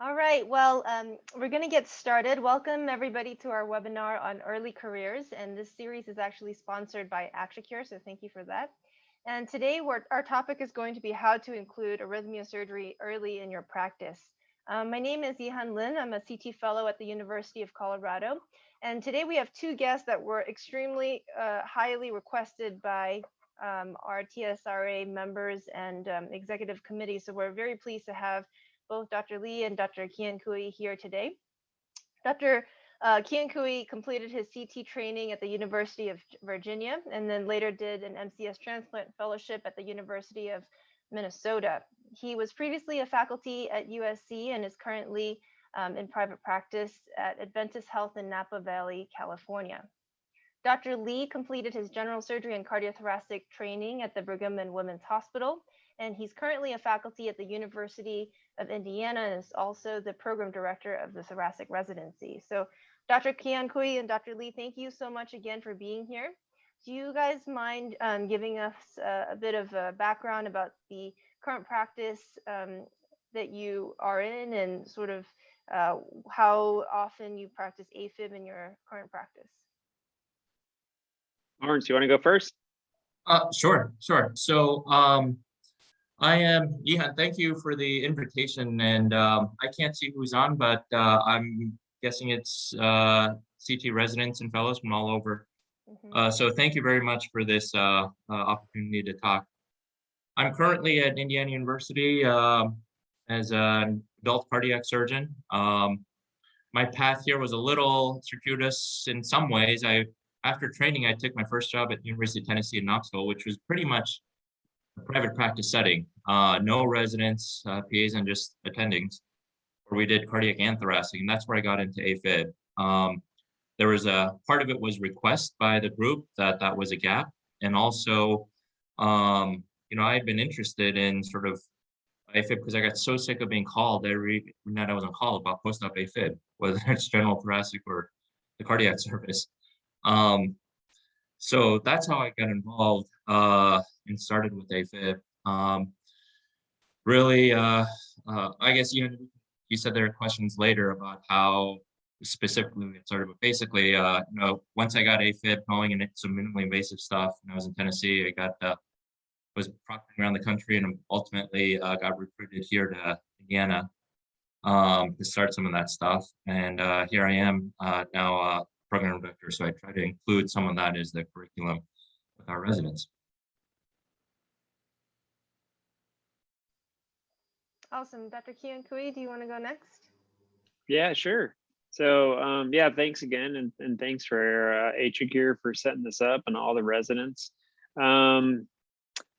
All right, well, we're going to get started. Welcome everybody to our webinar on early careers, and this series is actually sponsored by Atricure, so thank you for that. And today our topic is going to be how to include arrhythmia surgery early in your practice. My name is Yihan Lin. I'm a CT fellow at the University of Colorado, and today we have two guests that were extremely highly requested by our TSRA members and executive committee, so we're very pleased to have both Dr. Lee and Dr. Kiankhooy here today. Dr. Kiankhooy completed his CT training at the University of Virginia and then later did an MCS transplant fellowship at the University of Minnesota. He was previously a faculty at USC and is currently in private practice at Adventist Health in Napa Valley, California. Dr. Lee completed his general surgery and cardiothoracic training at the Brigham and Women's Hospital, and he's currently a faculty at the University of Indiana and is also the program director of the thoracic residency. So Dr. Kiankhooy and Dr. Lee, thank you so much again for being here. Do you guys mind giving us a bit of a background about the current practice that you are in and sort of how often you practice AFib in your current practice? Lawrence, you want to go first? Sure. So I am Yihan. Thank you for the invitation, and I can't see who's on, but I'm guessing it's CT residents and fellows from all over. So thank you very much for this opportunity to talk. I'm currently at Indiana University as an adult cardiac surgeon. My path here was a little circuitous in some ways. After training, I took my first job at University of Tennessee in Knoxville, which was pretty much a private practice setting. No residents, PAs, and just attendings, where we did cardiac and thoracic, and that's where I got into AFib. There was a part of it was request by the group that was a gap, and also, I had been interested in sort of AFib because I got so sick of being called every night I was on call about post-op AFib, whether it's general thoracic or the cardiac service. So that's how I got involved and started with AFib. Really, I guess you said there are questions later about how specifically we get started, but basically, once I got AFib going and it's some minimally invasive stuff, when I was in Tennessee, I was proctoring around the country and ultimately got recruited here to Indiana to start some of that stuff. And here I am now. Program director, so I try to include some of that as the curriculum with our residents. Awesome. Dr. Kiankhooy, do you want to go next? Yeah, sure. So thanks again, and thanks for Atricure for setting this up and all the residents.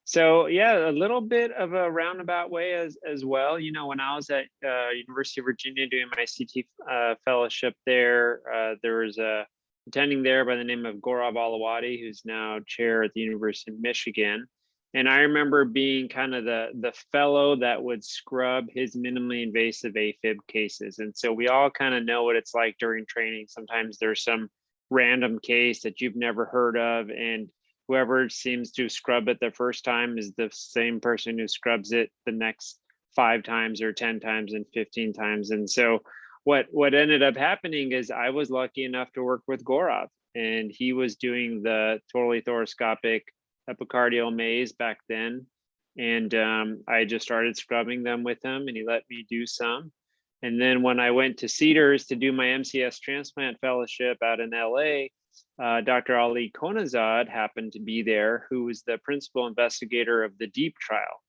So a little bit of a roundabout way as well. When I was at University of Virginia doing my CT fellowship there, there was a attending there by the name of Gaurav Alawadi, who's now chair at the University of Michigan. And I remember being kind of the fellow that would scrub his minimally invasive AFib cases. And so we all kind of know what it's like during training. Sometimes there's some random case that you've never heard of, and whoever seems to scrub it the first time is the same person who scrubs it the next 5 times or 10 times and 15 times. And so what ended up happening is I was lucky enough to work with Gaurav, and he was doing the totally thoracoscopic epicardial maze back then. And I just started scrubbing them with him, and he let me do some. And then when I went to Cedars to do my MCS transplant fellowship out in LA, Dr. Ali Konazad happened to be there, who was the principal investigator of the DEEP trial.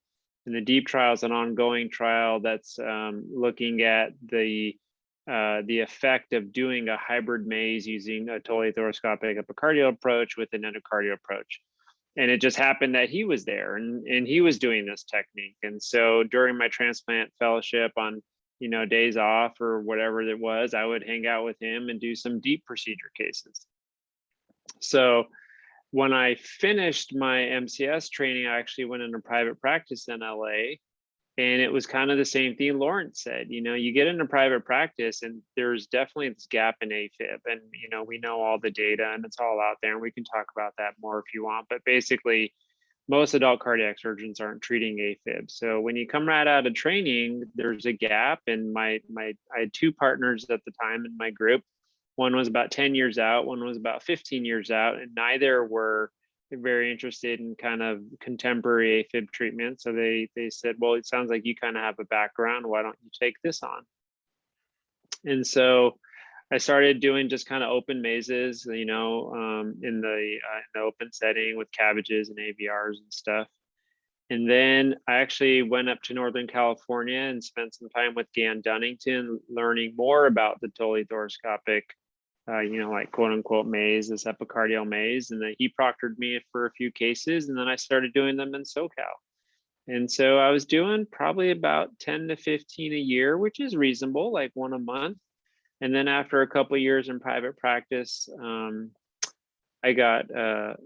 And the DEEP trial is an ongoing trial that's looking at the effect of doing a hybrid maze using a totally thoracoscopic epicardial approach with an endocardial approach. And it just happened that he was there and he was doing this technique. And so during my transplant fellowship on days off or whatever it was, I would hang out with him and do some DEEP procedure cases. So when I finished my MCS training, I actually went into private practice in LA. And it was kind of the same thing Lawrence said. You get into private practice and there's definitely this gap in AFib. And, we know all the data and it's all out there, and we can talk about that more if you want. But basically, most adult cardiac surgeons aren't treating AFib. So when you come right out of training, there's a gap. And I had two partners at the time in my group. One was about 10 years out, one was about 15 years out, and neither were very interested in kind of contemporary AFib treatment. So they said, well, it sounds like you kind of have a background. Why don't you take this on? And so I started doing just kind of open mazes, in the open setting with cabbages and AVRs and stuff. And then I actually went up to Northern California and spent some time with Dan Dunnington, learning more about the totally thoracoscopic, like quote unquote maze, this epicardial maze. And then he proctored me for a few cases, and then I started doing them in SoCal. And so I was doing probably about 10 to 15 a year, which is reasonable, like one a month. And then after a couple of years in private practice, I got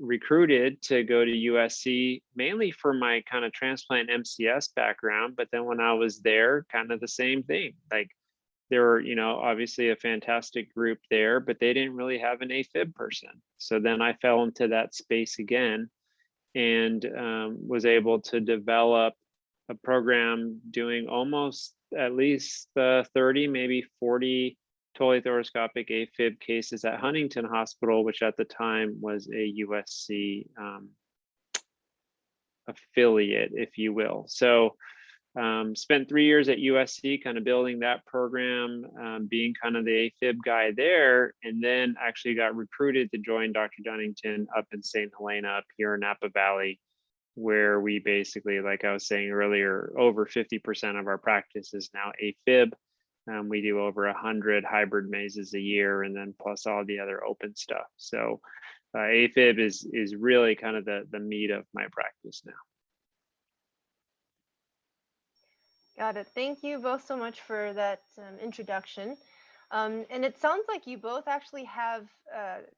recruited to go to USC, mainly for my kind of transplant MCS background. But then when I was there, kind of the same thing. Like there were, obviously a fantastic group there, but they didn't really have an AFib person. So then I fell into that space again, and was able to develop a program doing almost at least 30, maybe 40 totally thoracoscopic AFib cases at Huntington Hospital, which at the time was a USC affiliate, if you will. So spent 3 years at USC kind of building that program, being kind of the AFib guy there, and then actually got recruited to join Dr. Dunnington up in St. Helena, up here in Napa Valley, where we basically, like I was saying earlier, over 50% of our practice is now AFib. We do over 100 hybrid mazes a year, and then plus all the other open stuff. So AFib is really kind of the meat of my practice now. Got it. Thank you both so much for that introduction. And it sounds like you both actually have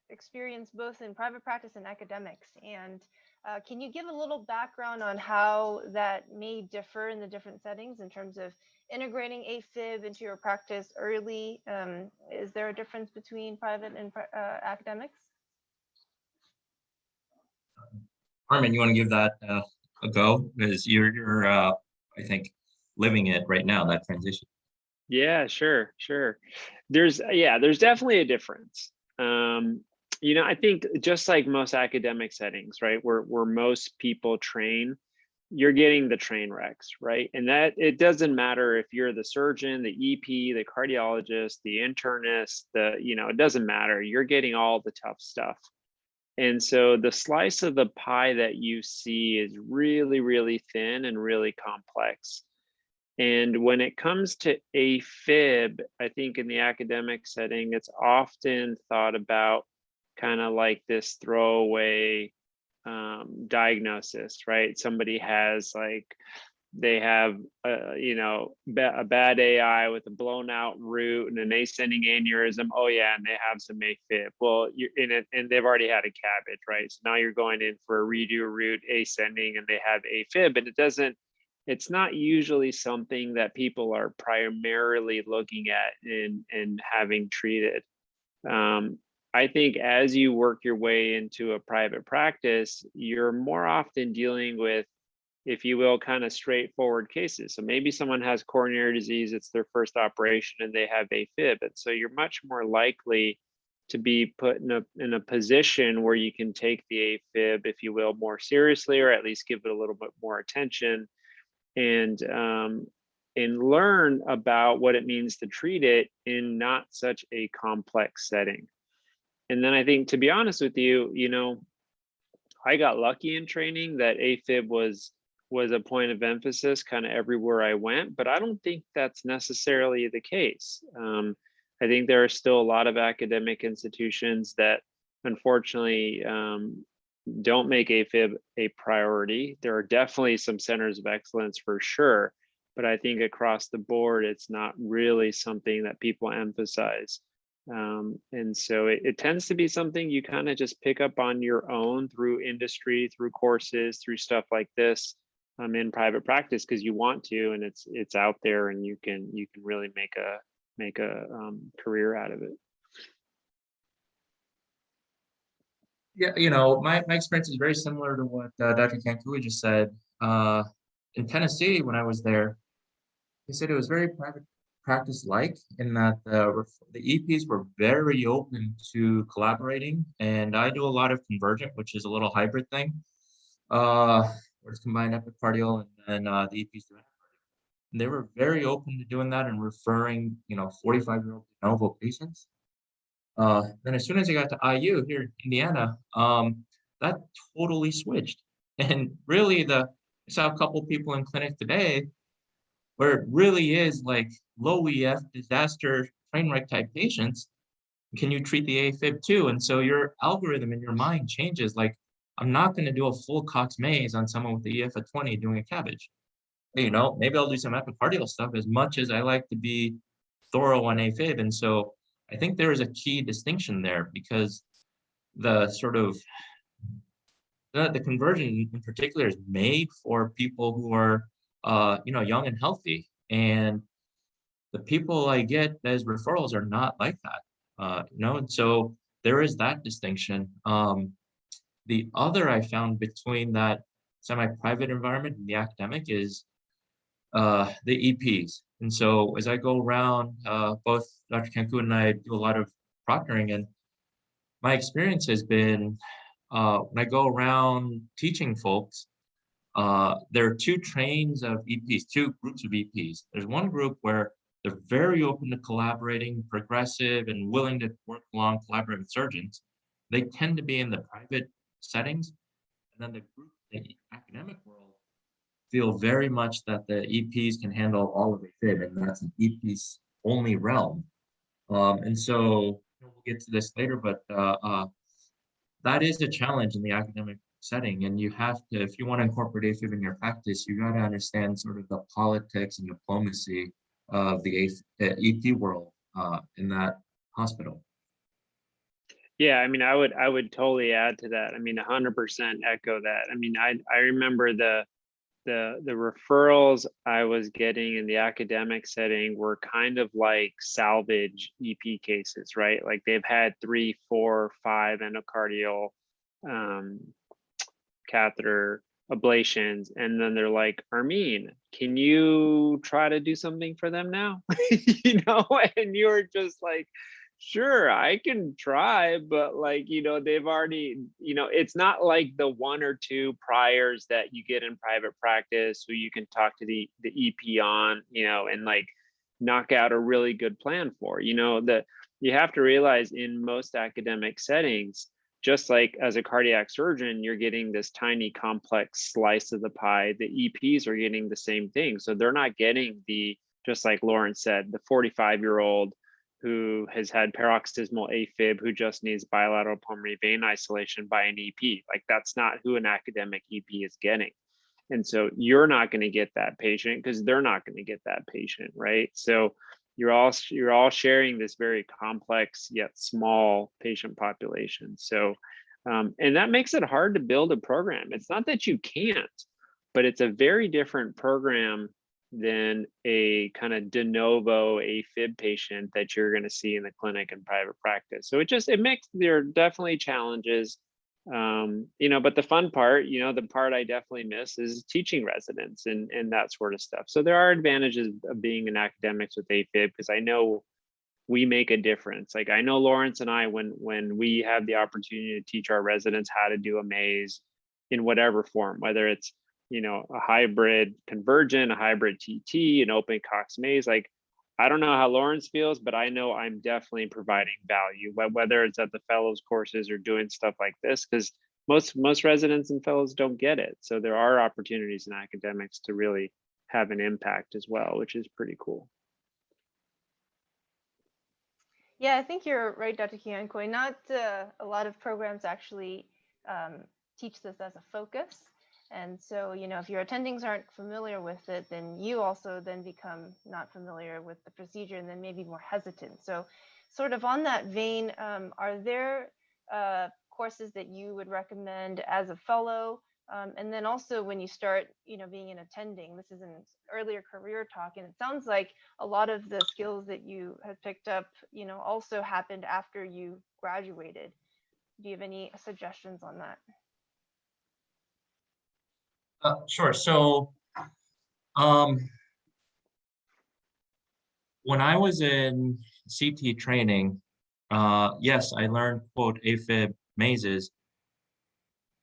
experience both in private practice and academics. And can you give a little background on how that may differ in the different settings in terms of integrating AFib into your practice early? Is there a difference between private and academics? Armin, you want to give that a go? Because you're I think, living it right now, that transition. Yeah, sure. There's definitely a difference. I think just like most academic settings, right, where most people train, you're getting the train wrecks, right? And that it doesn't matter if you're the surgeon, the EP, the cardiologist, the internist, it doesn't matter. You're getting all the tough stuff. And so the slice of the pie that you see is really, really thin and really complex. And when it comes to AFib, I think in the academic setting, it's often thought about kind of like this throwaway diagnosis, right? Somebody has they have a bad AI with a blown out root and an ascending aneurysm. Oh yeah, and they have some AFib. Well, you're in it, and they've already had a cabbage, right? So now you're going in for a redo root ascending, and they have AFib, and it's not usually something that people are primarily looking at and having treated. I think as you work your way into a private practice, you're more often dealing with, if you will, kind of straightforward cases. So maybe someone has coronary disease, it's their first operation, and they have AFib. And so you're much more likely to be put in a position where you can take the AFib, if you will, more seriously, or at least give it a little bit more attention, and learn about what it means to treat it in not such a complex setting. And then I think, to be honest with you, I got lucky in training that AFib was a point of emphasis kind of everywhere I went, but I don't think that's necessarily the case. I think there are still a lot of academic institutions that unfortunately don't make AFib a priority. There are definitely some centers of excellence for sure, but I think across the board, it's not really something that people emphasize. And so it tends to be something you kind of just pick up on your own through industry, through courses, through stuff like this, in private practice, because you want to, and it's out there, and you can really make a career out of it. Yeah, you know, my experience is very similar to what Dr. Kiankhooy just said. In Tennessee, when I was there, they said it was very private practice-like in that the EPs were very open to collaborating, and I do a lot of convergent, which is a little hybrid thing, where it's combined epicardial and then the EPs do. And they were very open to doing that and referring, 45-year-old de novo patients. Then as soon as I got to IU here in Indiana, that totally switched. And really, I saw a couple people in clinic today where it really is like low EF disaster train wreck type patients. Can you treat the AFib too? And so your algorithm in your mind changes. Like, I'm not going to do a full Cox maze on someone with the EF of 20 doing a cabbage. Maybe I'll do some epicardial stuff as much as I like to be thorough on AFib. And so I think there is a key distinction there because the sort of the conversion in particular is made for people who are young and healthy. And the people I get as referrals are not like that. And so there is that distinction. The other I found between that semi-private environment and the academic is the EPs. And so as I go around, both Dr. Kiankhooy and I do a lot of proctoring, and my experience has been when I go around teaching folks, there are two trains of EPs, two groups of EPs. There's one group where they're very open to collaborating, progressive, and willing to work along, collaborate with surgeons. They tend to be in the private settings. And then the group, the academic world, feel very much that the EPs can handle all of AFib, and that's an EP's only realm. And so we'll get to this later, but that is a challenge in the academic setting. And you have to, if you want to incorporate AFib in your practice, you got to understand sort of the politics and diplomacy of the EP world in that hospital. Yeah, I mean, I would totally add to that. I mean, 100% echo that. I mean, I remember the referrals I was getting in the academic setting were kind of like salvage EP cases, right? Like they've had 3, 4, 5 endocardial catheter ablations, and then they're like, Armin, can you try to do something for them now? And you're just like, sure, I can try, but like, they've already, it's not like the 1 or 2 priors that you get in private practice who you can talk to the EP on, and like knock out a really good plan for, that you have to realize in most academic settings, just like as a cardiac surgeon, you're getting this tiny complex slice of the pie. The EPs are getting the same thing. So they're not getting just like Lawrence said, the 45-year-old who has had paroxysmal AFib, who just needs bilateral pulmonary vein isolation by an EP. Like that's not who an academic EP is getting. And so you're not going to get that patient because they're not going to get that patient, right? So you're all sharing this very complex yet small patient population. So, and that makes it hard to build a program. It's not that you can't, but it's a very different program than a kind of de novo AFib patient that you're going to see in the clinic and private practice. So there are definitely challenges, but the fun part, the part I definitely miss is teaching residents and that sort of stuff. So there are advantages of being in academics with AFib because I know we make a difference. Like I know Lawrence and I, when we have the opportunity to teach our residents how to do a maze in whatever form, whether it's a hybrid convergent, a hybrid TT, an open Cox maze. Like, I don't know how Lawrence feels, but I know I'm definitely providing value, whether it's at the fellows courses or doing stuff like this, because most residents and fellows don't get it. So there are opportunities in academics to really have an impact as well, which is pretty cool. Yeah, I think you're right, Dr. Kiankhooy. Not a lot of programs actually teach this as a focus. And so, if your attendings aren't familiar with it, then you also then become not familiar with the procedure and then maybe more hesitant. So sort of on that vein, are there courses that you would recommend as a fellow? And then also when you start, being an attending, this is an earlier career talk, and it sounds like a lot of the skills that you have picked up, also happened after you graduated. Do you have any suggestions on that? Sure. So um, when I was in CT training, yes, I learned, quote, AFib mazes.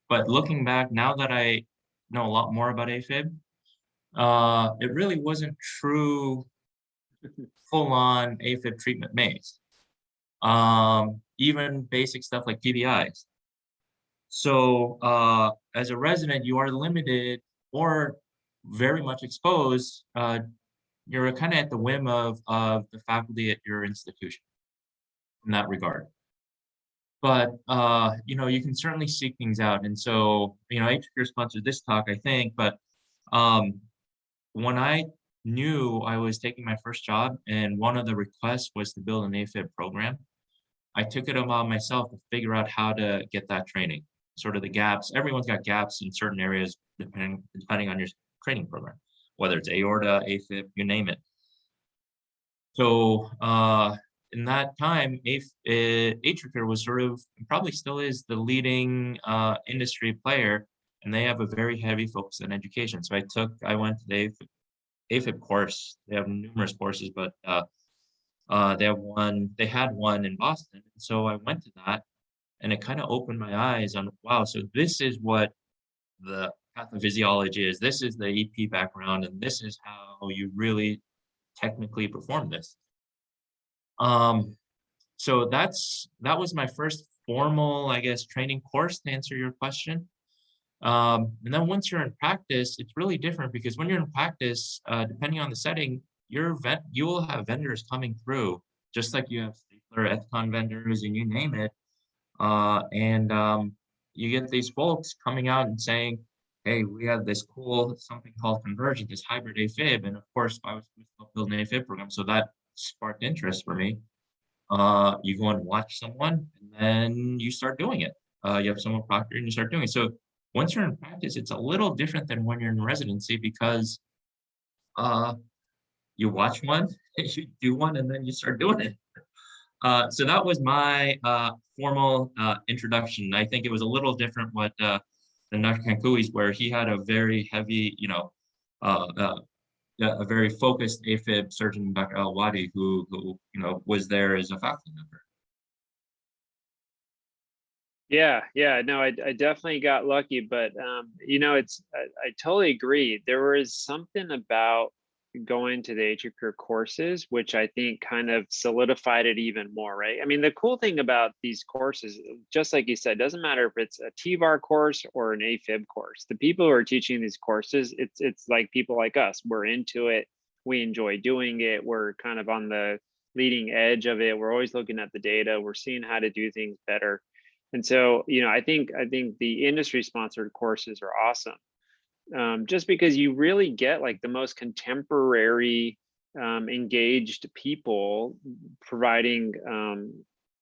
But looking back, now that I know a lot more about AFib, it really wasn't true full-on AFib treatment maze. Even basic stuff like PBIs. So as a resident, you are limited or very much exposed. You're kind of at the whim of the faculty at your institution in that regard. But you can certainly seek things out. And so, Atricure sponsored this talk, I think, but um, when I knew I was taking my first job and one of the requests was to build an AFib program, I took it upon myself to figure out how to get that training, sort of the gaps. Everyone's got gaps in certain areas depending on your training program, whether it's aorta, AFib, you name it. So in that time, Atricure was sort of, probably still is, the leading industry player, and they have a very heavy focus on education. So I went to the AFib course. They have numerous courses, but they had one in Boston. So I went to that, and it kind of opened my eyes on, wow, so this is what the pathophysiology is. This is the EP background, and this is how you really technically perform this. So that was my first formal, I guess, training course, to answer your question. And then once you're in practice, it's really different, because when you're in practice, depending on the setting, you will have vendors coming through, just like you have stapler, Ethicon vendors, and you name it. You get these folks coming out and saying, hey, we have this cool something called Convergent, this hybrid AFib. And of course, I was building an AFib program, so that sparked interest for me. You go and watch someone, and then you start doing it. You have someone proctor and you start doing it. So once you're in practice, it's a little different than when you're in residency, because you watch one, you do one, and then you start doing it. So that was my formal introduction. I think it was a little different than Dr. Kiankhooy's, where he had a very heavy, a very focused AFib surgeon, Dr. El-Wadi, who was there as a faculty member. Yeah, no, I definitely got lucky, but I totally agree. There was something about going to the Atricure courses, which I think kind of solidified it even more, right? I mean, the cool thing about these courses, just like you said, doesn't matter if it's a TVAR course or an AFib course. The people who are teaching these courses, it's like people like us. We're into it. We enjoy doing it. We're kind of on the leading edge of it. We're always looking at the data. We're seeing how to do things better. And so, I think the industry sponsored courses are awesome. Just because you really get like the most contemporary engaged people providing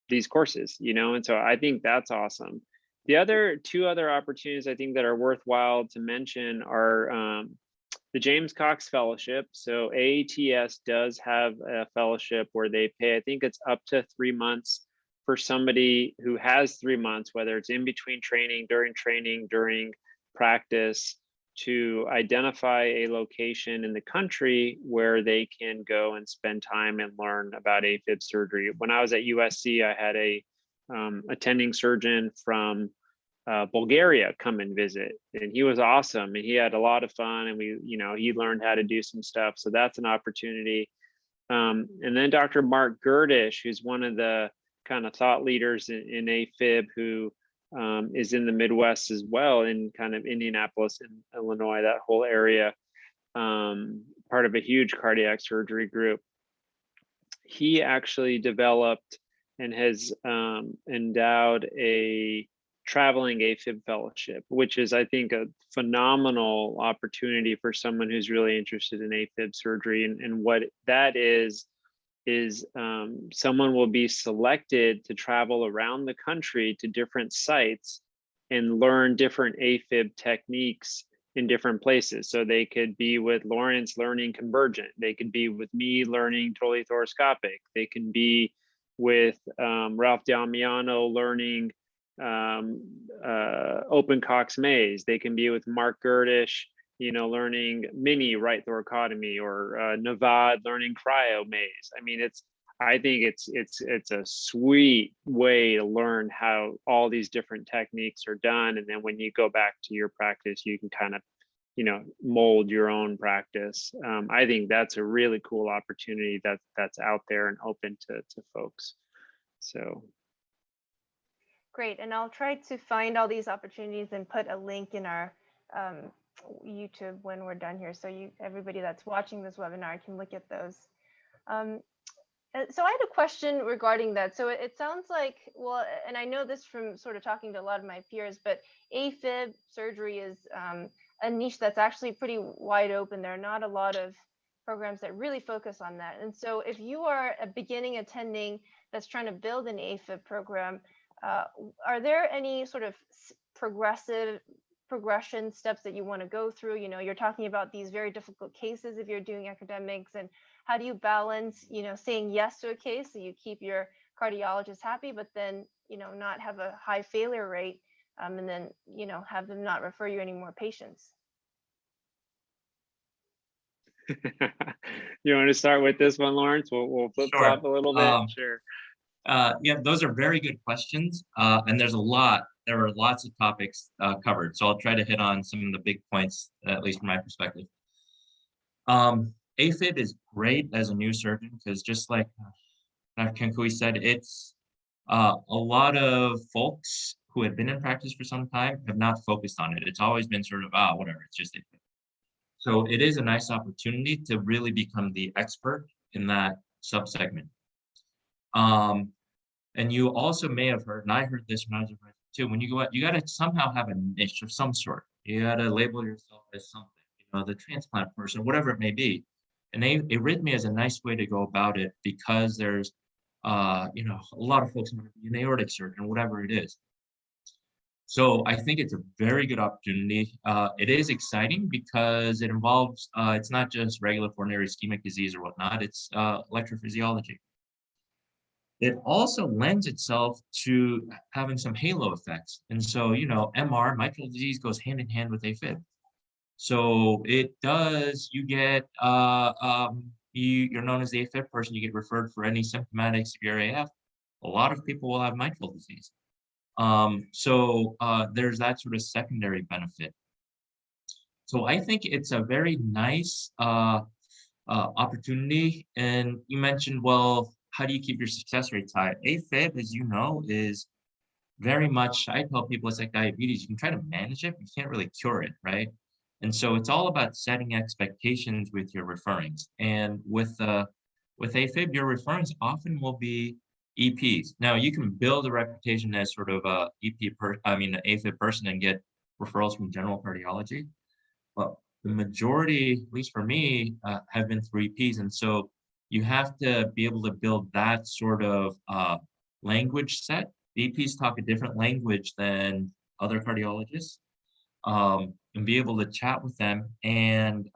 these courses, and so I think that's awesome. The two other opportunities I think that are worthwhile to mention are the James Cox Fellowship. So AATS does have a fellowship where they pay, I think it's up to 3 months for somebody who has 3 months, whether it's in between training, during practice, to identify a location in the country where they can go and spend time and learn about AFib surgery. When I was at USC, I had a attending surgeon from Bulgaria come and visit, and he was awesome, and he had a lot of fun, and he learned how to do some stuff. So that's an opportunity. And then Dr. Mark Gerdish, who's one of the kind of thought leaders in AFib, who is in the Midwest as well, in kind of Indianapolis and Illinois, that whole area, part of a huge cardiac surgery group. He actually developed and has endowed a traveling AFib fellowship, which is, I think, a phenomenal opportunity for someone who's really interested in AFib surgery. And what that is someone will be selected to travel around the country to different sites and learn different AFib techniques in different places. So they could be with Lawrence learning convergent. They could be with me learning totally thoracoscopic. They can be with Ralph Damiano learning open Cox maze. They can be with Mark Gerdish, learning mini right thoracotomy, or Navad learning cryo maze. I mean, I think it's a sweet way to learn how all these different techniques are done. And then when you go back to your practice, you can kind of, mold your own practice. I think that's a really cool opportunity that's out there and open to folks. So. Great, and I'll try to find all these opportunities and put a link in our YouTube when we're done here, so everybody that's watching this webinar can look at those. So I had a question regarding that. So it sounds like, well, and I know this from sort of talking to a lot of my peers, but AFib surgery is a niche that's actually pretty wide open. There are not a lot of programs that really focus on that. And so if you are a beginning attending that's trying to build an AFib program, are there any sort of progression steps that you want to go through? You're talking about these very difficult cases if you're doing academics, and how do you balance, saying yes to a case so you keep your cardiologist happy, but then, not have a high failure rate, and then, have them not refer you any more patients? You want to start with this one, Lawrence? We'll flip flop a little bit. Sure. Yeah, those are very good questions. And there are lots of topics covered. So I'll try to hit on some of the big points, at least from my perspective. AFib is great as a new surgeon because, just like Dr. Kiankhooy said, it's a lot of folks who have been in practice for some time have not focused on it. It's always been sort of, whatever, it's just AFib. So it is a nice opportunity to really become the expert in that subsegment. And you also may have heard, and I heard this when I was a graduate too, when you go out, you got to somehow have a niche of some sort. You got to label yourself as something, the transplant person, whatever it may be. And arrhythmia is a nice way to go about it because there's, a lot of folks want to be an aortic surgeon, whatever it is. So I think it's a very good opportunity. It is exciting because it involves, it's not just regular coronary ischemic disease or whatnot, it's electrophysiology. It also lends itself to having some halo effects. And so, MR, mitral disease, goes hand in hand with AFib. So it does, you get, you're known as the AFib person, you get referred for any symptomatic severe AF. A lot of people will have mitral disease. So there's that sort of secondary benefit. So I think it's a very nice opportunity. And you mentioned, well, how do you keep your success rates high? AFib, as you know, is very much, I tell people it's like diabetes. You can try to manage it, but you can't really cure it, right? And so it's all about setting expectations with your referrings. And with AFib, your referrings often will be EPs. Now you can build a reputation as sort of an AFib person and get referrals from general cardiology. But the majority, at least for me, have been through EPs. And so you have to be able to build that sort of language set. The EPs talk a different language than other cardiologists, and be able to chat with them. And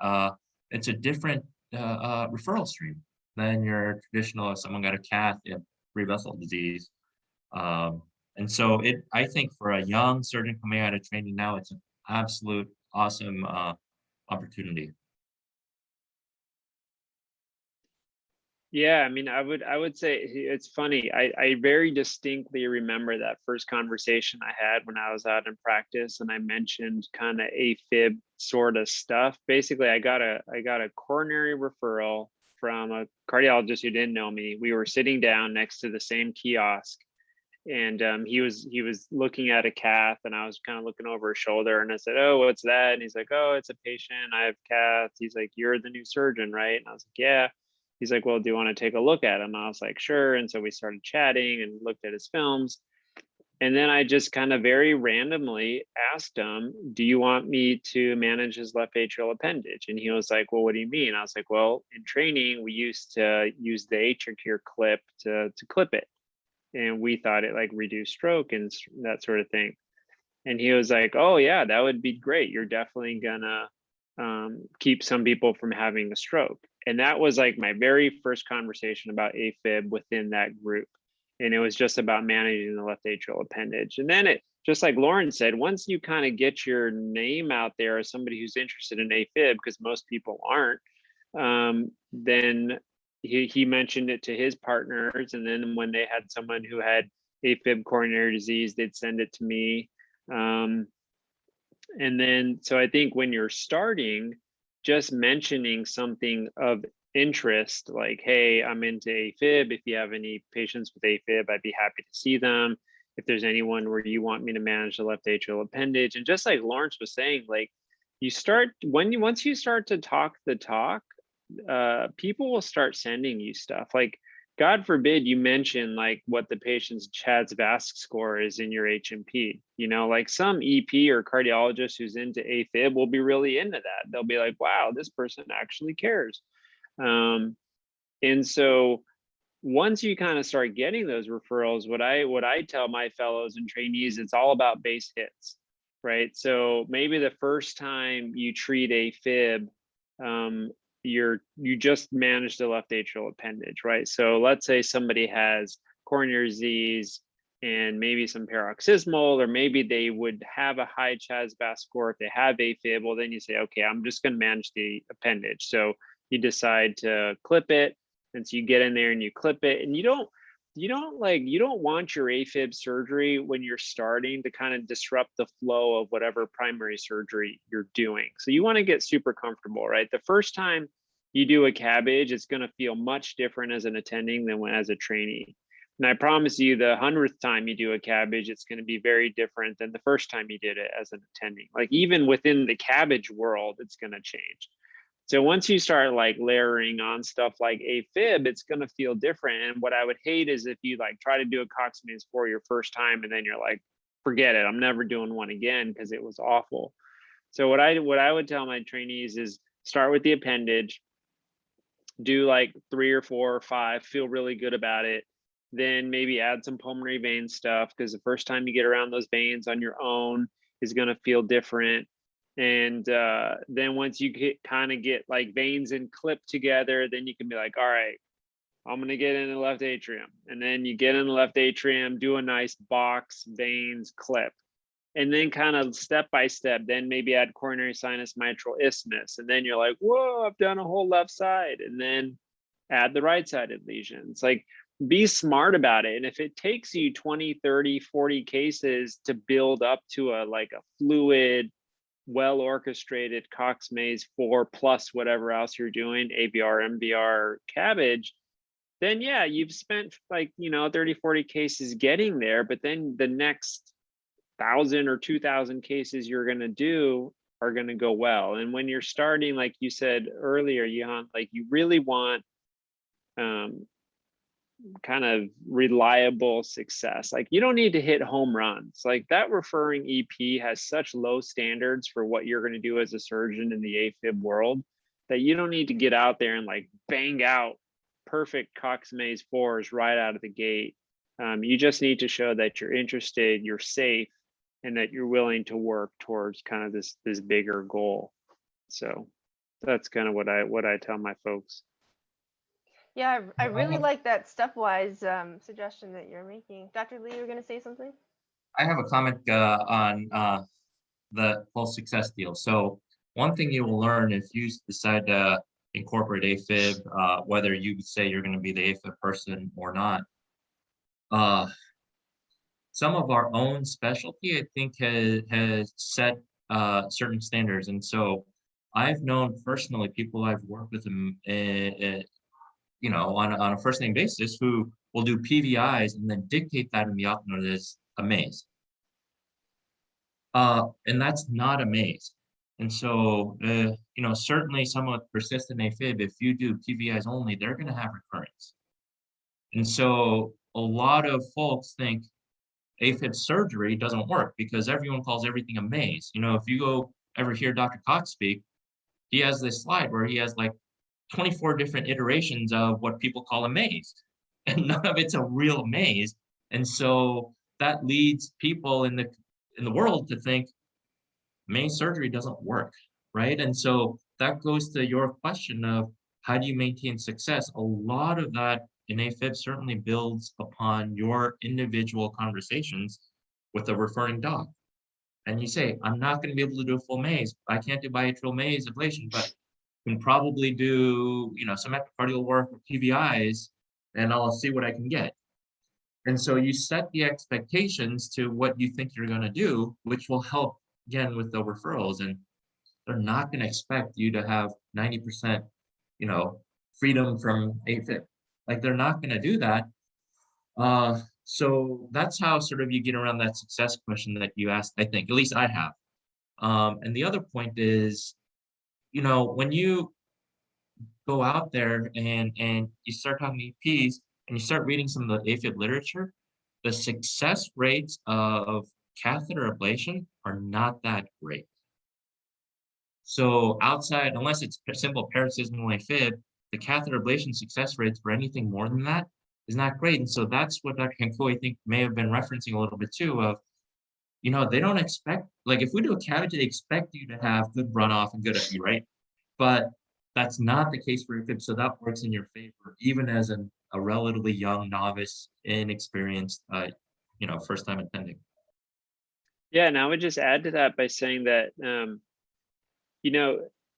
it's a different referral stream than your traditional, if someone got a cath, vessel disease. And so I think for a young surgeon coming out of training now, it's an absolute awesome opportunity. Yeah, I mean, I would say it's funny. I very distinctly remember that first conversation I had when I was out in practice, and I mentioned kind of AFib sort of stuff. Basically, I got a coronary referral from a cardiologist who didn't know me. We were sitting down next to the same kiosk, and he was looking at a cath, and I was kind of looking over his shoulder, and I said, "Oh, what's that?" And he's like, "Oh, it's a patient. I have cath." He's like, "You're the new surgeon, right?" And I was like, "Yeah." He's like, "Well, do you want to take a look at him?" I was like, "Sure." And so we started chatting and looked at his films. And then I just kind of very randomly asked him, "Do you want me to manage his left atrial appendage?" And he was like, "Well, what do you mean?" I was like, "Well, in training, we used to use the Atricure clip to clip it. And we thought it like reduced stroke and that sort of thing." And he was like, "Oh yeah, that would be great. You're definitely gonna keep some people from having a stroke." And that was like my very first conversation about AFib within that group. and it was just about managing the left atrial appendage. And then it, just like Lauren said, once you kind of get your name out there as somebody who's interested in AFib, because most people aren't, then he mentioned it to his partners. And then when they had someone who had AFib coronary disease, they'd send it to me. And then, so I think when you're starting, just mentioning something of interest, like, hey, I'm into AFib. If you have any patients with AFib, I'd be happy to see them. If there's anyone where you want me to manage the left atrial appendage. And just like Lawrence was saying, like, you start, once you start to talk the talk, people will start sending you stuff. Like, God forbid you mention like what the patient's CHA2DS2-VASc score is in your HMP. You know, like some EP or cardiologist who's into AFib will be really into that. They'll be like, wow, this person actually cares. And so once you kind of start getting those referrals, what I tell my fellows and trainees, it's all about base hits, right? So maybe the first time you treat AFib, you just manage the left atrial appendage, right? So let's say somebody has coronary disease and maybe some paroxysmal, or maybe they would have a high CHA2DS2-VASc score if they have AFib. Well, then you say, okay, I'm just going to manage the appendage. So you decide to clip it, and so you get in there and you clip it, and you don't want your AFib surgery when you're starting to kind of disrupt the flow of whatever primary surgery you're doing. So you want to get super comfortable, right? The first time you do a CABG, it's going to feel much different as an attending than when as a trainee. And I promise you, the 100th time you do a CABG, it's going to be very different than the first time you did it as an attending. Like, even within the CABG world, it's going to change. So once you start like layering on stuff like AFib, it's going to feel different. And what I would hate is if you like try to do a Cox-Maze for your first time and then you're like, forget it, I'm never doing one again because it was awful. So what I would tell my trainees is start with the appendage, do like 3 or 4 or 5, feel really good about it. Then maybe add some pulmonary vein stuff, because the first time you get around those veins on your own is going to feel different. And then once you get like veins and clip together, then you can be like, all right, I'm going to get in the left atrium. And then you get in the left atrium, do a nice box, veins, clip. And then kind of step by step, then maybe add coronary sinus mitral isthmus. And then you're like, whoa, I've done a whole left side. And then add the right-sided lesion. It's like, be smart about it. And if it takes you 20, 30, 40 cases to build up to a fluid, well-orchestrated Cox-Maze 4 plus whatever else you're doing, ABR, MBR, CABG, then yeah, you've spent 30, 40 cases getting there, but then the next 1,000 or 2,000 cases you're going to do are going to go well. And when you're starting, like you said earlier, Johan, like you really want kind of reliable success. Like you don't need to hit home runs. Like that referring EP has such low standards for what you're going to do as a surgeon in the AFib world that you don't need to get out there and like bang out perfect Cox-Maze 4s right out of the gate. You just need to show that you're interested, you're safe, and that you're willing to work towards kind of this bigger goal. So that's kind of what I tell my folks. Yeah, I really like that stepwise suggestion that you're making. Dr. Lee, you're going to say something? I have a comment on the whole success deal. So one thing you will learn if you decide to incorporate AFib, whether you say you're going to be the AFib person or not, some of our own specialty, I think, has set certain standards. And so I've known personally people I've worked with them, on a first name basis, who will do PVIs and then dictate that in the op note as a maze. And that's not a maze. And so, certainly someone with persistent AFib, if you do PVIs only, they're going to have recurrence. And so a lot of folks think AFib surgery doesn't work because everyone calls everything a maze. If you go ever hear Dr. Cox speak, he has this slide where he has like 24 different iterations of what people call a maze, and none of it's a real maze. And so that leads people in the world to think maze surgery doesn't work, right? And so that goes to your question of how do you maintain success? A lot of that an AFib certainly builds upon your individual conversations with a referring doc. And you say, I'm not going to be able to do a full maze. I can't do biatrial maze ablation, but can probably do, some epicardial work or PVIs, and I'll see what I can get. And so you set the expectations to what you think you're going to do, which will help again with the referrals. And they're not going to expect you to have 90%, freedom from AFib. Like they're not going to do that. So that's how sort of you get around that success question that you asked, I think, at least I have. And the other point is, when you go out there and you start talking to EPs and you start reading some of the AFib literature, the success rates of catheter ablation are not that great. So outside, unless it's simple paroxysmal AFib, the catheter ablation success rates for anything more than that is not great. And so that's what Dr. Kiankhooy, I think, may have been referencing a little bit too of, they don't expect, like if we do a CABG, they expect you to have good runoff and good FE, right? But that's not the case for AFib, so that works in your favor, even as a relatively young, novice, inexperienced, first time attending. Yeah, and I would just add to that by saying that,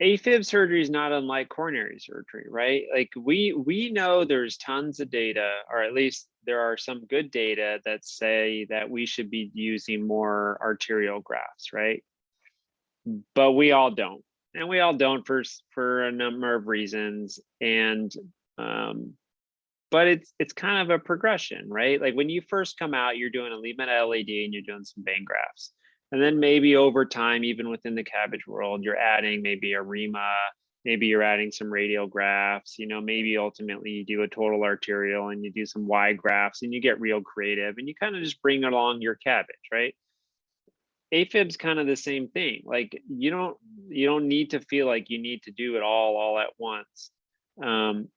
AFib surgery is not unlike coronary surgery, right? Like we know there's tons of data, or at least there are some good data that say that we should be using more arterial grafts, right? But we all don't. And we all don't for a number of reasons. And but it's kind of a progression, right? Like when you first come out, you're doing a lead med LAD and you're doing some vein grafts. And then maybe over time, even within the CABG world, you're adding maybe a REMA, maybe you're adding some radial grafts, maybe ultimately you do a total arterial and you do some Y grafts and you get real creative and you kind of just bring along your CABG, right? AFib's kind of the same thing. Like you don't need to feel like you need to do it all at once.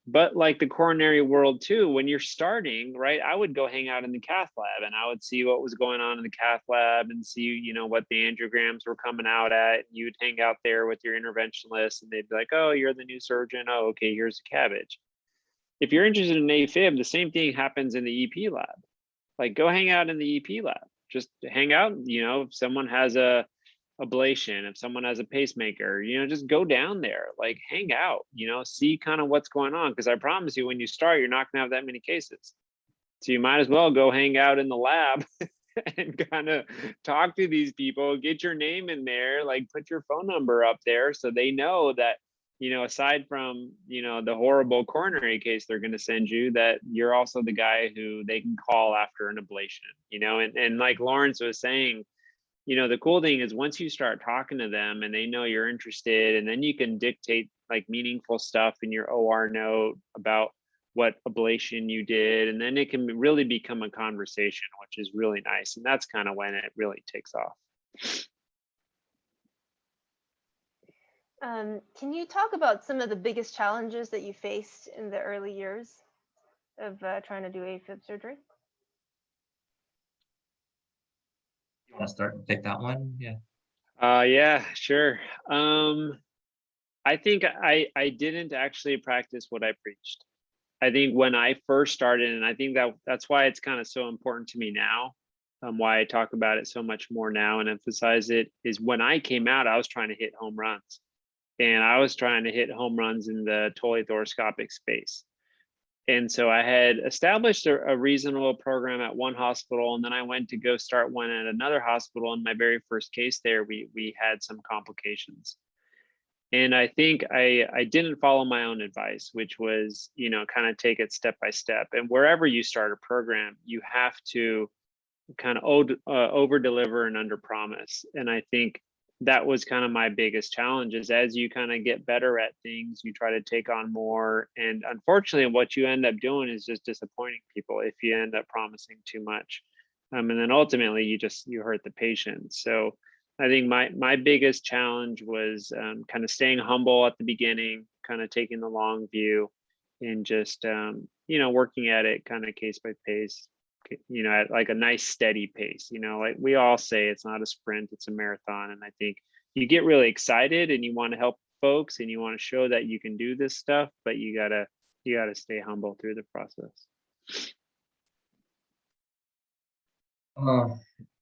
But like the coronary world too, when you're starting, right, I would go hang out in the cath lab and I would see what was going on in the cath lab and see, what the angiograms were coming out at. You'd hang out there with your interventionalist and they'd be like, oh, you're the new surgeon. Oh, okay, here's the CABG. If you're interested in AFib, the same thing happens in the EP lab. Like go hang out in the EP lab. Just hang out, if someone has a ablation, if someone has a pacemaker, just go down there, like hang out, see kind of what's going on. Because I promise you, when you start, you're not gonna have that many cases. So you might as well go hang out in the lab and kind of talk to these people, get your name in there, like put your phone number up there so they know that, aside from, the horrible coronary case they're going to send you, that you're also the guy who they can call after an ablation, and like Lawrence was saying, the cool thing is once you start talking to them and they know you're interested, and then you can dictate like meaningful stuff in your OR note about what ablation you did. And then it can really become a conversation, which is really nice. And that's kind of when it really takes off. Can you talk about some of the biggest challenges that you faced in the early years of trying to do AFib surgery? You want to start and take that one? Yeah. Yeah, sure. I think I didn't actually practice what I preached. I think when I first started, and I think that's why it's kind of so important to me now, why I talk about it so much more now and emphasize it, is when I came out, I was trying to hit home runs. And I was trying to hit home runs in the totally-thoracoscopic space. And so I had established a reasonable program at one hospital, and then I went to go start one at another hospital. In my very first case there, we had some complications. And I think I didn't follow my own advice, which was, kind of take it step by step. And wherever you start a program, you have to kind of over deliver and under promise. And I think that was kind of my biggest challenge, is as you kind of get better at things, you try to take on more. And unfortunately, what you end up doing is just disappointing people if you end up promising too much. And then ultimately you hurt the patient. So I think my biggest challenge was kind of staying humble at the beginning, kind of taking the long view, and just working at it kind of case by case, at like a nice steady pace. Like we all say, it's not a sprint, it's a marathon. And I think you get really excited and you want to help folks and you want to show that you can do this stuff, but you gotta you got to stay humble through the process.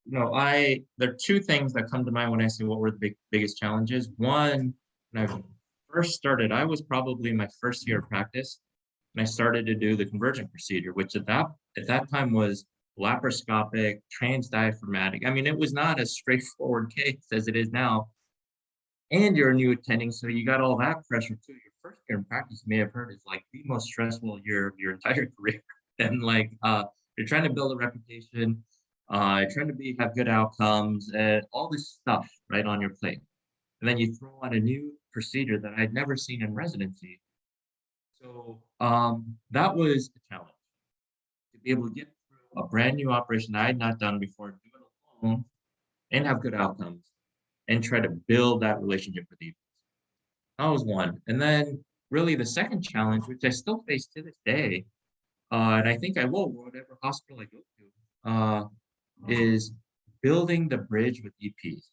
There are two things that come to mind when I say what were the biggest challenges. One, when I first started, I was probably in my first year of practice, and I started to do the convergent procedure, which at that time was laparoscopic, transdiaphragmatic. I mean, it was not as straightforward case as it is now. And you're a new attending, so you got all that pressure too. Your first year in practice, you may have heard, is like the most stressful year of your entire career. And like you're trying to build a reputation, trying to have good outcomes, and all this stuff right on your plate. And then you throw on a new procedure that I'd never seen in residency. So that was a challenge, to be able to get through a brand new operation that I had not done before, do it alone, and have good outcomes, and try to build that relationship with you. That was one. And then really the second challenge, which I still face to this day, and I think I will, whatever hospital I go to, is building the bridge with EPs.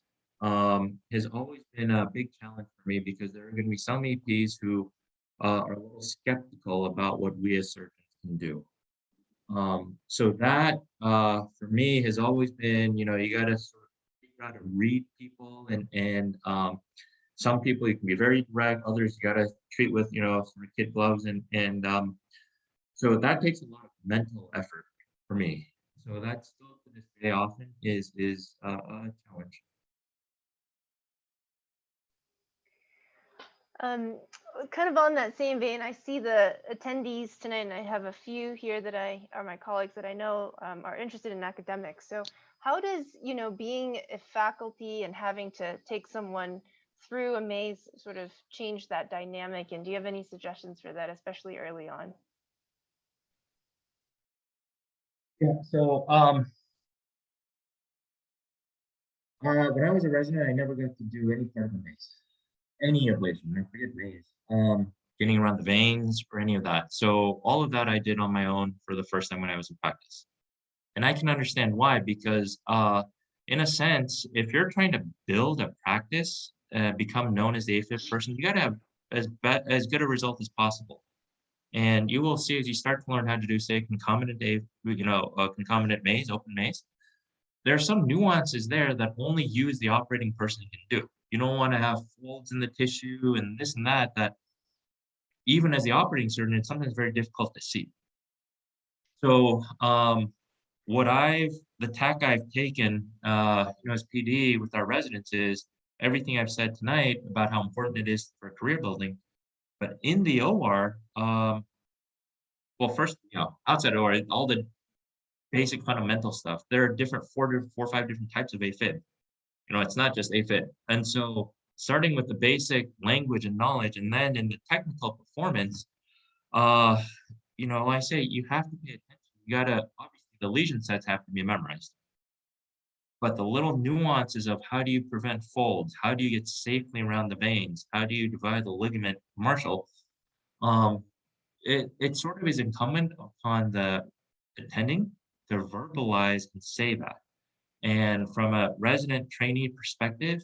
Has always been a big challenge for me, because there are going to be some EPs who are a little skeptical about what we as surgeons can do. So that for me has always been, you got to sort of figure out how to read people, and some people you can be very direct, others you got to treat with, sort of kid gloves, and so that takes a lot of mental effort for me. So that still to this day often is a challenge. Kind of on that same vein, I see the attendees tonight, and I have a few here that are my colleagues that I know are interested in academics. So how does, being a faculty and having to take someone through a maze sort of change that dynamic? And do you have any suggestions for that, especially early on? Yeah, so when I was a resident, I never got to do any part of the maze, any ablation, I forget maze, getting around the veins or any of that. So all of that I did on my own for the first time when I was in practice. And I can understand why, because in a sense, if you're trying to build a practice, become known as the AFib person, you got to have as good a result as possible. And you will see as you start to learn how to do, say, concomitant concomitant maze, open maze, there are some nuances there that only you as the operating person can do. You don't want to have folds in the tissue and this and that even as the operating surgeon, it's sometimes very difficult to see. So the tack I've taken, as PD with our residents is everything I've said tonight about how important it is for career building. But in the OR, well, first, outside OR, all the basic fundamental stuff, there are four or five different types of AFib. It's not just AFib. And so starting with the basic language and knowledge, and then in the technical performance, I say you have to pay attention. You gotta, obviously the lesion sets have to be memorized. But the little nuances of how do you prevent folds, how do you get safely around the veins, how do you divide the ligament marshal, it sort of is incumbent upon the attending to verbalize and say that. And from a resident trainee perspective,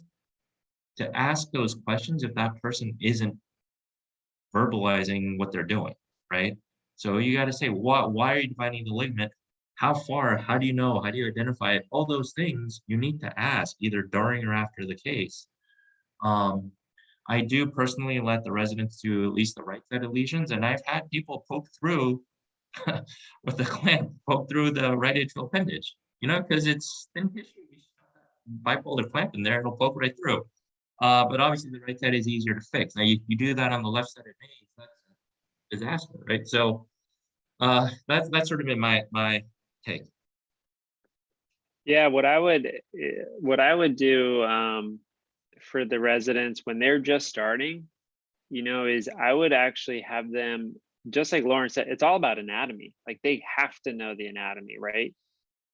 to ask those questions if that person isn't verbalizing what they're doing, right? So you got to say, why are you dividing the ligament? How far? How do you know? How do you identify it? All those things you need to ask either during or after the case. I do personally let the residents do at least the right side of lesions, and I've had people poke through with the clamp, poke through the right atrial appendage, because it's thin tissue. You shove that bipolar clamp in there, it'll poke right through. But obviously the right side is easier to fix. Now you do that on the left side of maze, that's a disaster, right? So that's sort of been my take. Yeah, what I would do for the residents when they're just starting, is I would actually have them, just like Lauren said, it's all about anatomy. Like they have to know the anatomy, right?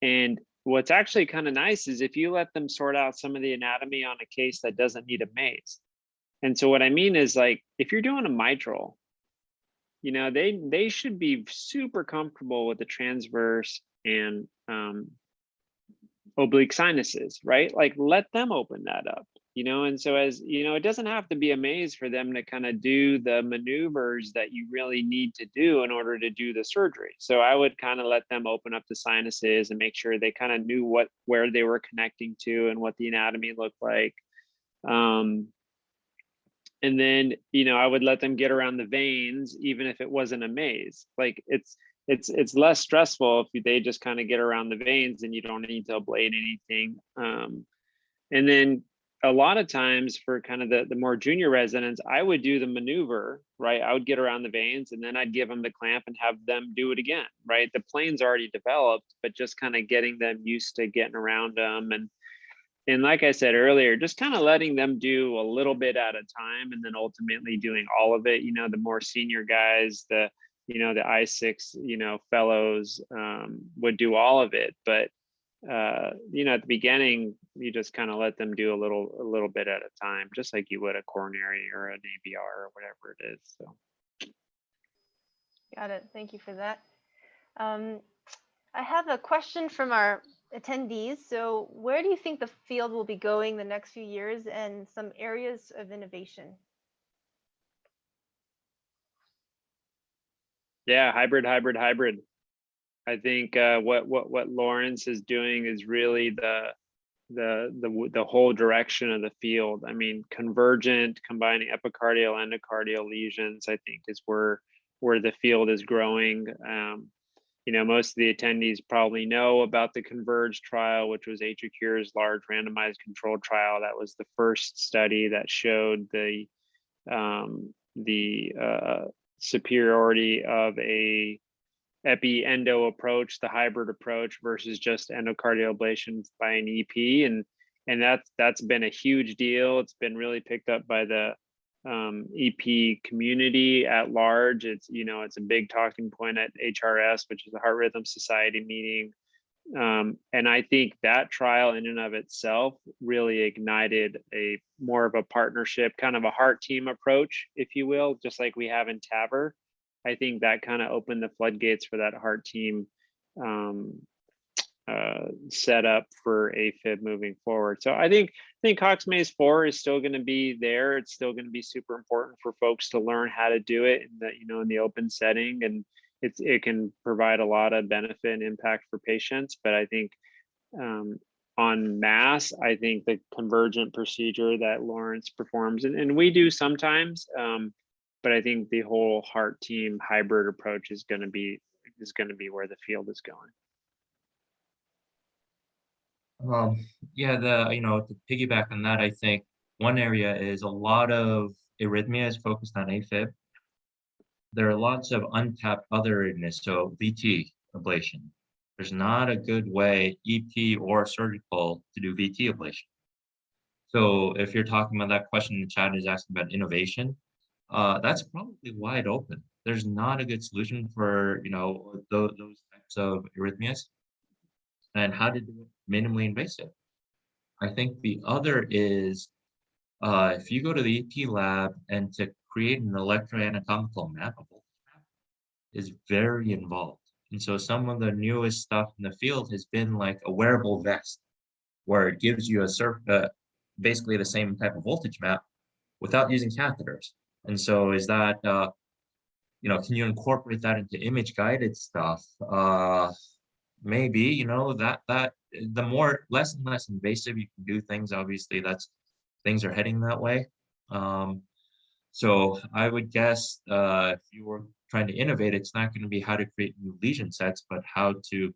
And what's actually kind of nice is if you let them sort out some of the anatomy on a case that doesn't need a maze. And so what I mean is, like, if you're doing a mitral, they should be super comfortable with the transverse and oblique sinuses, right? Like let them open that up. And so as it doesn't have to be a maze for them to kind of do the maneuvers that you really need to do in order to do the surgery. So I would kind of let them open up the sinuses and make sure they kind of knew where they were connecting to and what the anatomy looked like. And then I would let them get around the veins, even if it wasn't a maze. Like it's less stressful if they just kind of get around the veins and you don't need to ablate anything. And then a lot of times for kind of the more junior residents, I would do the maneuver, right? I would get around the veins and then I'd give them the clamp and have them do it again, right? The plane's already developed, but just kind of getting them used to getting around them. And like I said earlier, just kind of letting them do a little bit at a time and then ultimately doing all of it. The more senior guys, the I6, fellows would do all of it. But at the beginning, you just kind of let them do a little bit at a time, just like you would a coronary or an ABR or whatever it is. So. Got it. Thank you for that. I have a question from our attendees. So where do you think the field will be going the next few years and some areas of innovation? Yeah, hybrid. I think what Lawrence is doing is really the whole direction of the field. I mean, convergent, combining epicardial, endocardial lesions, I think is where the field is growing. Most of the attendees probably know about the Converge trial, which was Atricure's large randomized controlled trial. That was the first study that showed the superiority of a epi-endo approach, the hybrid approach versus just endocardial ablation by an EP, and that's been a huge deal. It's been really picked up by the EP community at large. It's a big talking point at HRS, which is the Heart Rhythm Society meeting. And I think that trial in and of itself really ignited a more of a partnership, kind of a heart team approach, if you will, just like we have in TAVR. I think that kind of opened the floodgates for that heart team set up for AFib moving forward. So I think Cox-Maze 4 is still going to be there. It's still going to be super important for folks to learn how to do it in the open setting, and it can provide a lot of benefit and impact for patients. But I think en masse, I think the convergent procedure that Lawrence performs, and we do sometimes, but I think the whole heart team hybrid approach is going to be where the field is going. Yeah, to piggyback on that, I think one area is a lot of arrhythmias focused on AFib. There are lots of untapped other arrhythmias, so VT ablation. There's not a good way, EP or surgical, to do VT ablation. So if you're talking about that question in the chat is asking about innovation, that's probably wide open. There's not a good solution for those types of arrhythmias and how to do it minimally invasive. I think the other is if you go to the EP lab and to create an electroanatomical map, a voltage map is very involved. And so some of the newest stuff in the field has been like a wearable vest, where it gives you basically the same type of voltage map without using catheters. And so is that, can you incorporate that into image guided stuff? Maybe, that the more less and less invasive you can do things, obviously things are heading that way. So I would guess if you were trying to innovate, it's not going to be how to create new lesion sets, but how to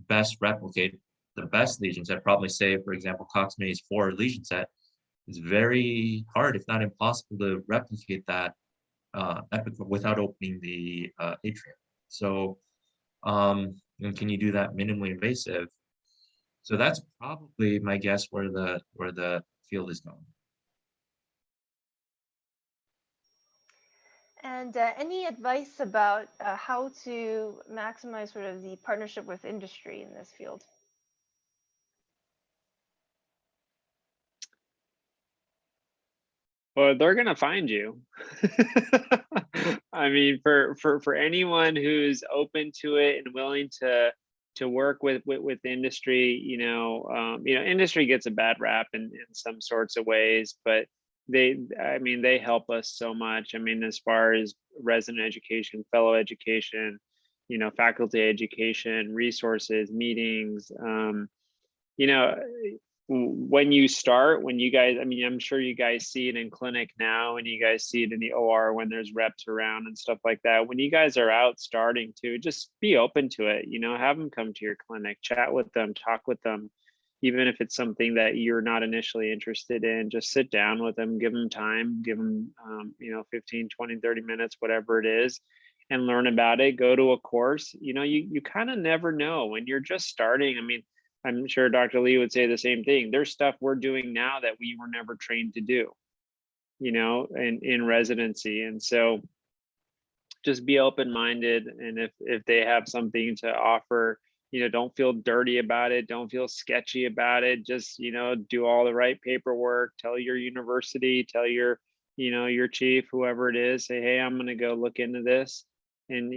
best replicate the best lesion set. Probably say, for example, Cox-Maze 4 lesion set is very hard, if not impossible, to replicate that without opening the atrium. So, and can you do that minimally invasive? So that's probably my guess where the field is going. And any advice about how to maximize sort of the partnership with industry in this field? Well, they're going to find you. I mean, for anyone who's open to it and willing to to work with industry. Industry gets a bad rap in some sorts of ways, but they help us so much. I mean, as far as resident education, fellow education, faculty education, resources, meetings. When you guys, I mean, I'm sure you guys see it in clinic now, and you guys see it in the OR when there's reps around and stuff like that. When you guys are out starting to, just be open to it, have them come to your clinic, chat with them, talk with them. Even if it's something that you're not initially interested in, just sit down with them, give them time, give them, 15, 20, 30 minutes, whatever it is, and learn about it. Go to a course. You kind of never know when you're just starting. I mean, I'm sure Dr. Lee would say the same thing. There's stuff we're doing now that we were never trained to do, in residency. And so just be open-minded. And if they have something to offer, don't feel dirty about it. Don't feel sketchy about it. Just, do all the right paperwork, tell your university, tell your chief, whoever it is, say, hey, I'm going to go look into this, and,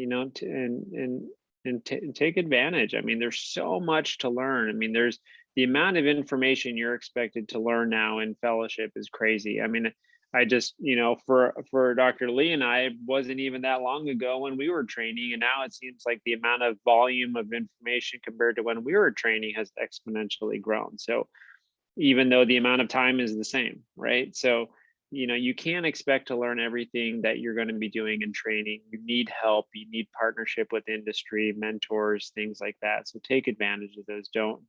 take advantage. I mean, there's so much to learn. I mean, there's the amount of information you're expected to learn now in fellowship is crazy. I mean, I just, for Dr. Lee and I, wasn't even that long ago when we were training, and now it seems like the amount of volume of information compared to when we were training has exponentially grown. So even though the amount of time is the same, right? So you can't expect to learn everything that you're going to be doing in training. You need help. You need partnership with industry, mentors, things like that. So take advantage of those. Don't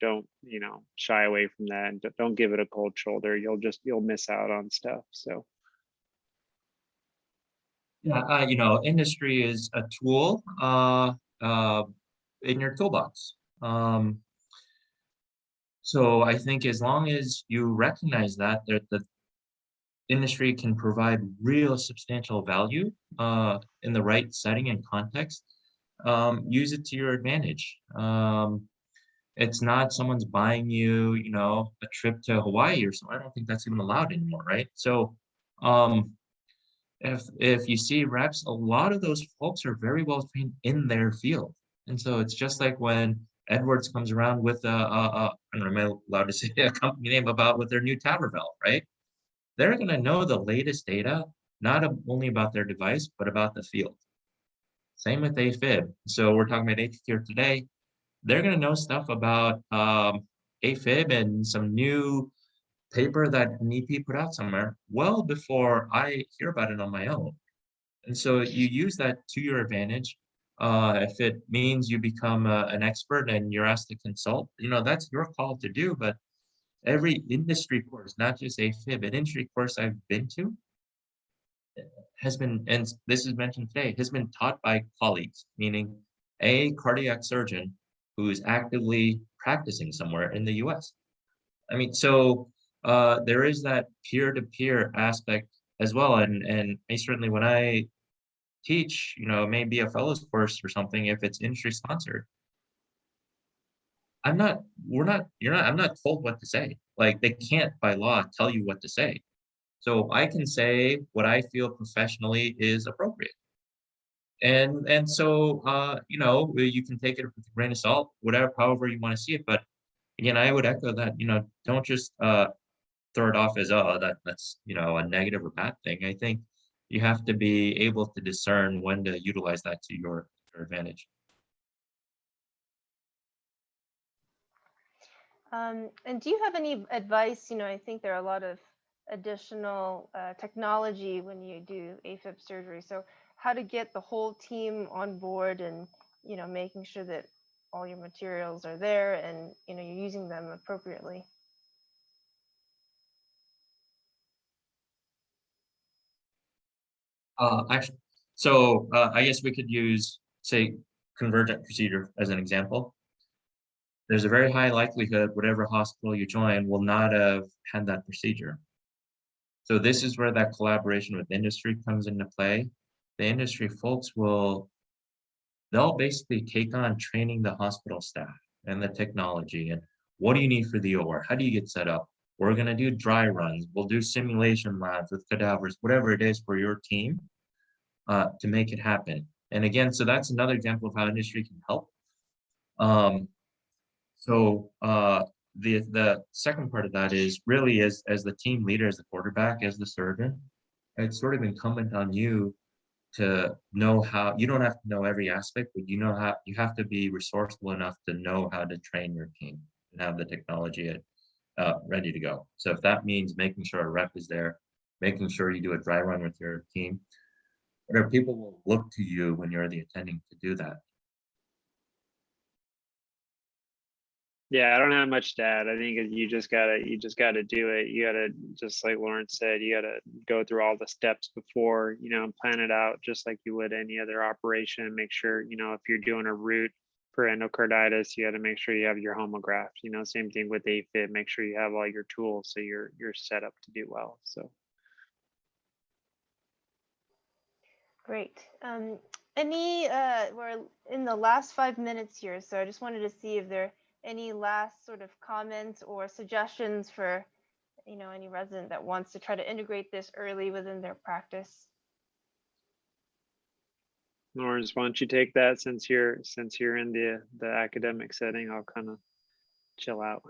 shy away from that. And don't give it a cold shoulder. You'll miss out on stuff. So. Yeah, industry is a tool in your toolbox. So I think as long as you recognize that the industry can provide real substantial value in the right setting and context, use it to your advantage. It's not someone's buying you, a trip to Hawaii or something. I don't think that's even allowed anymore, right? So if you see reps, a lot of those folks are very well trained in their field. And so it's just like when Edwards comes around with I don't know, am I allowed to say a company name with their new TAVR valve, right? They're going to know the latest data, not only about their device, but about the field. Same with AFib. So we're talking about Atricure today. They're going to know stuff about AFib and some new paper that an EP put out somewhere well before I hear about it on my own. And so you use that to your advantage. If it means you become an expert and you're asked to consult, that's your call to do. But every industry course, not just AFib, an industry course I've been to has been, and this is mentioned today, has been taught by colleagues, meaning a cardiac surgeon who is actively practicing somewhere in the US. I mean, so there is that peer-to-peer aspect as well. And I certainly, when I teach, maybe a fellows course or something, if it's industry sponsored, I'm not told what to say. Like, they can't by law tell you what to say. So I can say what I feel professionally is appropriate. And so, you can take it with a grain of salt, however you want to see it. But again, I would echo that, don't just throw it off as, that's, a negative or bad thing. I think you have to be able to discern when to utilize that to your advantage. And do you have any advice? I think there are a lot of additional technology when you do AFib surgery. So how to get the whole team on board and, making sure that all your materials are there and, you're using them appropriately. Actually, so I guess we could use, say, convergent procedure as an example. There's a very high likelihood whatever hospital you join will not have had that procedure. So this is where that collaboration with industry comes into play. The industry folks they'll basically take on training the hospital staff and the technology and what do you need for the OR? How do you get set up? We're going to do dry runs. We'll do simulation labs with cadavers, whatever it is for your team to make it happen. And again, so that's another example of how industry can help. Um, so the second part of that is really as the team leader, as the quarterback, as the surgeon, it's sort of incumbent on you to know how. You don't have to know every aspect, but you know how. You have to be resourceful enough to know how to train your team and have the technology ready to go. So if that means making sure a rep is there, making sure you do a dry run with your team, whatever, people will look to you when you're the attending to do that. Yeah, I don't have much to add. I think you just gotta do it. You gotta, just like Lawrence said, you gotta go through all the steps before, plan it out just like you would any other operation. Make sure, if you're doing a root for endocarditis, you gotta make sure you have your homograph. Same thing with AFib. Make sure you have all your tools so you're set up to do well. So Great. We're in the last 5 minutes here, so I just wanted to see if there are any last sort of comments or suggestions for, any resident that wants to try to integrate this early within their practice. Lawrence, why don't you take that since you're in the academic setting? I'll kind of chill out.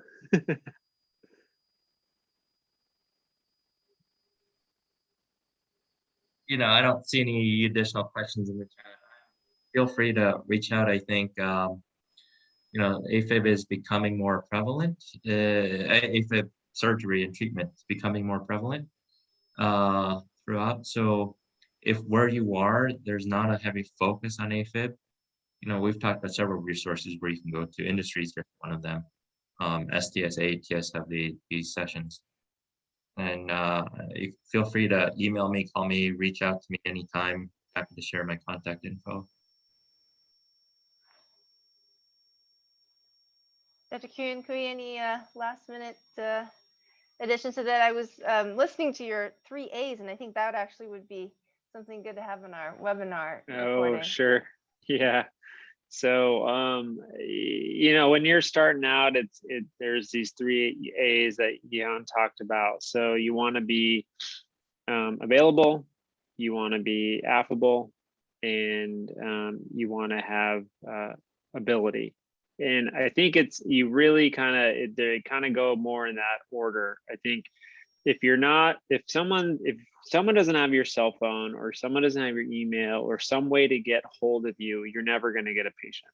I don't see any additional questions in the chat. Feel free to reach out. I think AFib is becoming more prevalent. AFib surgery and treatment is becoming more prevalent throughout. So if where you are, there's not a heavy focus on AFib, we've talked about several resources where you can go to. Industry is one of them. STSA, ATS have these sessions. And you feel free to email me, call me, reach out to me anytime. Happy to share my contact info. Dr. Kiankhooy, any last minute additions to that? I was listening to your 3 A's, and I think that actually would be something good to have in our webinar recording. Oh, sure. Yeah. So, when you're starting out, there's these 3 A's that Jan talked about. So you want to be available, you want to be affable, and you want to have ability. And I think you really they kind of go more in that order. I think if someone doesn't have your cell phone, or someone doesn't have your email, or some way to get hold of you, you're never going to get a patient.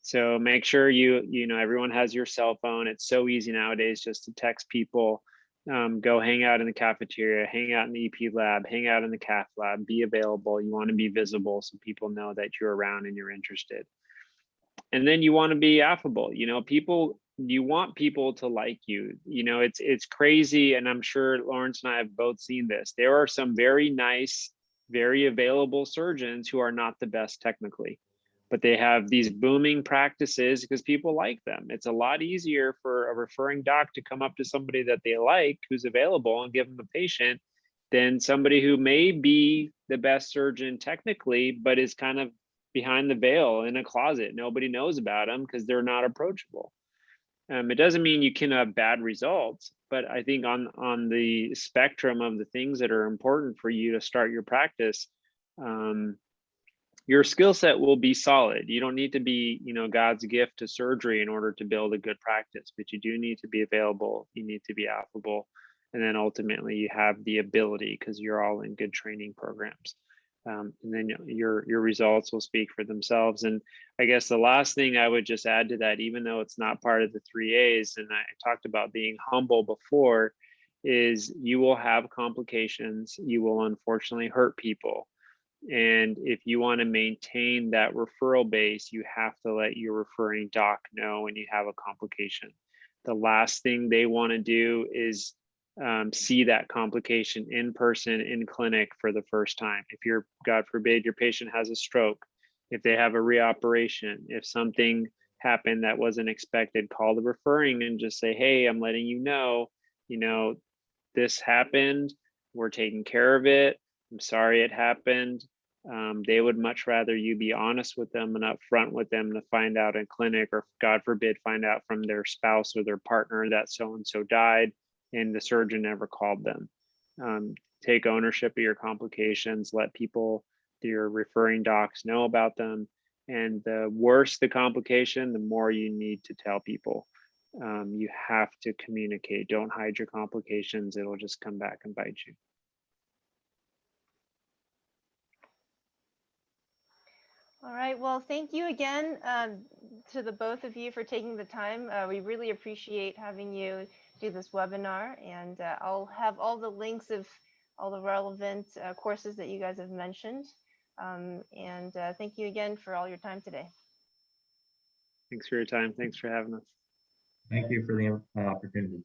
So make sure everyone has your cell phone. It's so easy nowadays just to text people, go hang out in the cafeteria, hang out in the EP lab, hang out in the cath lab, be available. You want to be visible so people know that you're around and you're interested. And then you want to be affable. You want people to like you. It's crazy, and I'm sure Lawrence and I have both seen this. There are some very nice, very available surgeons who are not the best technically, but they have these booming practices because people like them. It's a lot easier for a referring doc to come up to somebody that they like, who's available, and give them a patient, than somebody who may be the best surgeon technically, but is kind of behind the veil in a closet. Nobody knows about them because they're not approachable. It doesn't mean you can have bad results, but I think on the spectrum of the things that are important for you to start your practice, your skill set will be solid. You don't need to be, God's gift to surgery in order to build a good practice, but you do need to be available. You need to be affable. And then ultimately you have the ability, because you're all in good training programs. And then your results will speak for themselves. And I guess the last thing I would just add to that, even though it's not part of the 3 A's, and I talked about being humble before, is you will have complications. You will unfortunately hurt people. And if you want to maintain that referral base, you have to let your referring doc know when you have a complication. The last thing they want to do is see that complication in person in clinic for the first time. If God forbid, your patient has a stroke, if they have a reoperation, if something happened that wasn't expected, call the referring and just say, hey, I'm letting you know, this happened. We're taking care of it. I'm sorry it happened. They would much rather you be honest with them and upfront with them to find out in clinic, or God forbid, find out from their spouse or their partner that so-and-so died and the surgeon never called them. Take ownership of your complications, let people, your referring docs, know about them, And the worse the complication, the more you need to tell people. You have to communicate. Don't hide your complications. It'll just come back and bite you. All right. Well, thank you again to the both of you for taking the time. We really appreciate having you do this webinar, and I'll have all the links of all the relevant courses that you guys have mentioned. And thank you again for all your time today. Thanks for your time. Thanks for having us. Thank you for the opportunity.